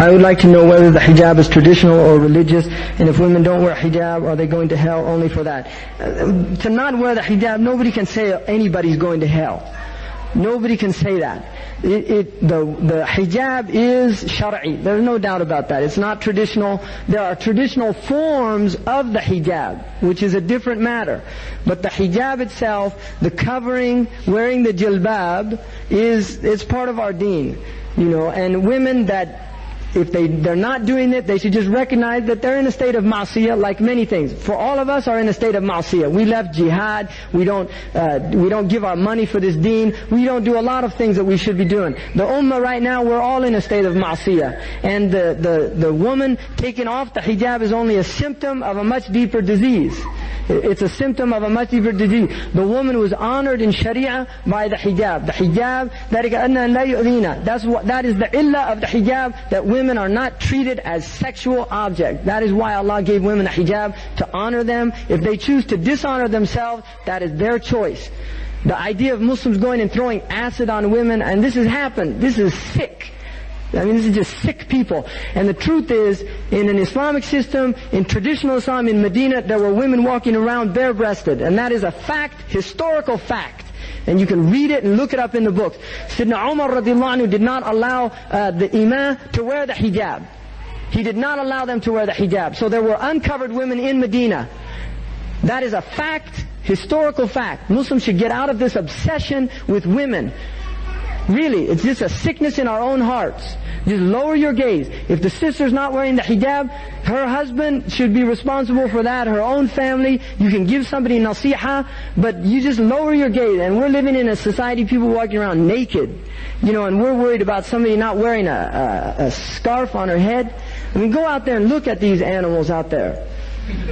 I would like to know whether the hijab is traditional or religious, and if women don't wear hijab, are they going to hell only for that? To not wear the hijab, nobody can say anybody's going to hell. Nobody can say that. The hijab is shar'i. There's no doubt about that. It's not traditional. There are traditional forms of the hijab, which is a different matter. But the hijab itself, the covering, wearing the jilbab, it's part of our deen. And women that, if they're not doing it, they should just recognize that they're in a state of ma'siyah, like many things. For all of us are in a state of ma'siyah. We left jihad. We don't give our money for this deen. We don't do a lot of things that we should be doing. The ummah right now, we're all in a state of ma'siyah. And the woman taking off the hijab is only a symptom of a much deeper disease. It's a symptom of a much deeper disease. The woman was honored in Sharia by the hijab. The hijab, that is the illah of the hijab, that women are not treated as sexual objects. That is why Allah gave women the hijab, to honor them. If they choose to dishonor themselves, that is their choice. The idea of Muslims going and throwing acid on women, and this has happened. This is sick. This is just sick people. And the truth is, in an Islamic system, in traditional Islam, in Medina, there were women walking around bare-breasted. And that is a fact, historical fact. And you can read it and look it up in the books. Sayyidina Umar radiallahu anhu did not allow the imam to wear the hijab. He did not allow them to wear the hijab. So there were uncovered women in Medina. That is a fact, historical fact. Muslims should get out of this obsession with women. Really, it's just a sickness in our own hearts. Just lower your gaze. If the sister's not wearing the hijab, her husband should be responsible for that, her own family. You can give somebody nasiha, but you just lower your gaze. And we're living in a society, people walking around naked. And we're worried about somebody not wearing a scarf on her head. Go out there and look at these animals out there.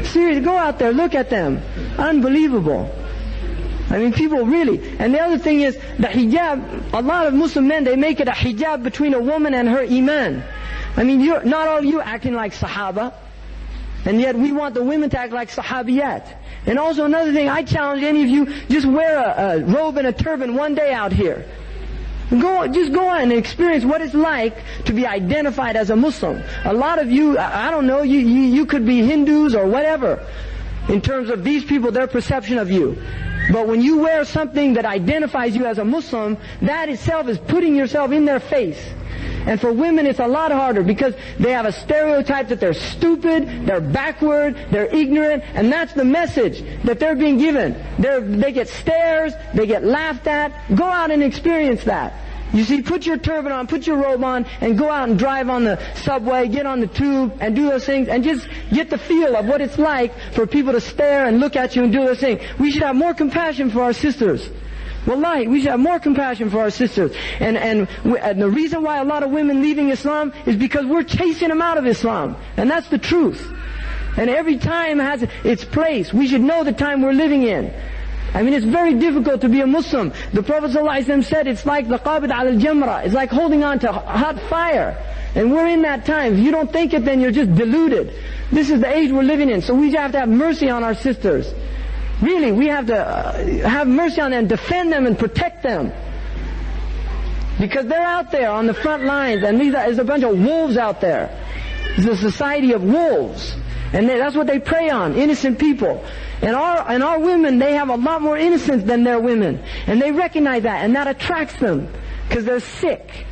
Seriously, go out there, look at them. Unbelievable. People really. And the other thing is, the hijab, a lot of Muslim men, they make it a hijab between a woman and her iman. Not all of you acting like Sahaba, and yet we want the women to act like Sahabiyat. And also another thing, I challenge any of you, just wear a robe and a turban one day out here. Just go on and experience what it's like to be identified as a Muslim. A lot of you, I don't know, you could be Hindus or whatever, in terms of these people, their perception of you. But when you wear something that identifies you as a Muslim, that itself is putting yourself in their face. And for women it's a lot harder, because they have a stereotype that they're stupid, they're backward, they're ignorant, and that's the message that they're being given. They get stares, they get laughed at. Go out and experience that. You see, put your turban on, put your robe on, and go out and drive on the subway, get on the tube, and do those things, and just get the feel of what it's like for people to stare and look at you and do those things. We should have more compassion for our sisters. Wallahi, we should have more compassion for our sisters. And the reason why a lot of women leaving Islam is because we're chasing them out of Islam. And that's the truth. And every time has its place. We should know the time we're living in. It's very difficult to be a Muslim. The Prophet ﷺ said it's like the qabid al-jamra. It's like holding on to hot fire. And we're in that time. If you don't think it, then you're just deluded. This is the age we're living in. So we have to have mercy on our sisters. Really, we have to have mercy on them, defend them and protect them. Because they're out there on the front lines, and there's a bunch of wolves out there. It's a society of wolves. And that's what they prey on, innocent people. And our women, they have a lot more innocence than their women. And they recognize that, and that attracts them, because they're sick.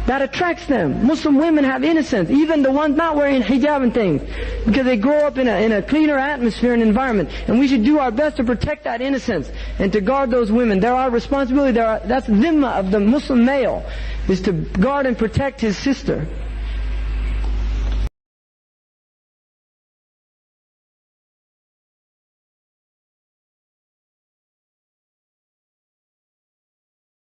That attracts them. Muslim women have innocence, even the ones not wearing hijab and things, because they grow up in a cleaner atmosphere and environment. And we should do our best to protect that innocence and to guard those women. They're our responsibility. That's dhimma of the Muslim male, is to guard and protect his sister.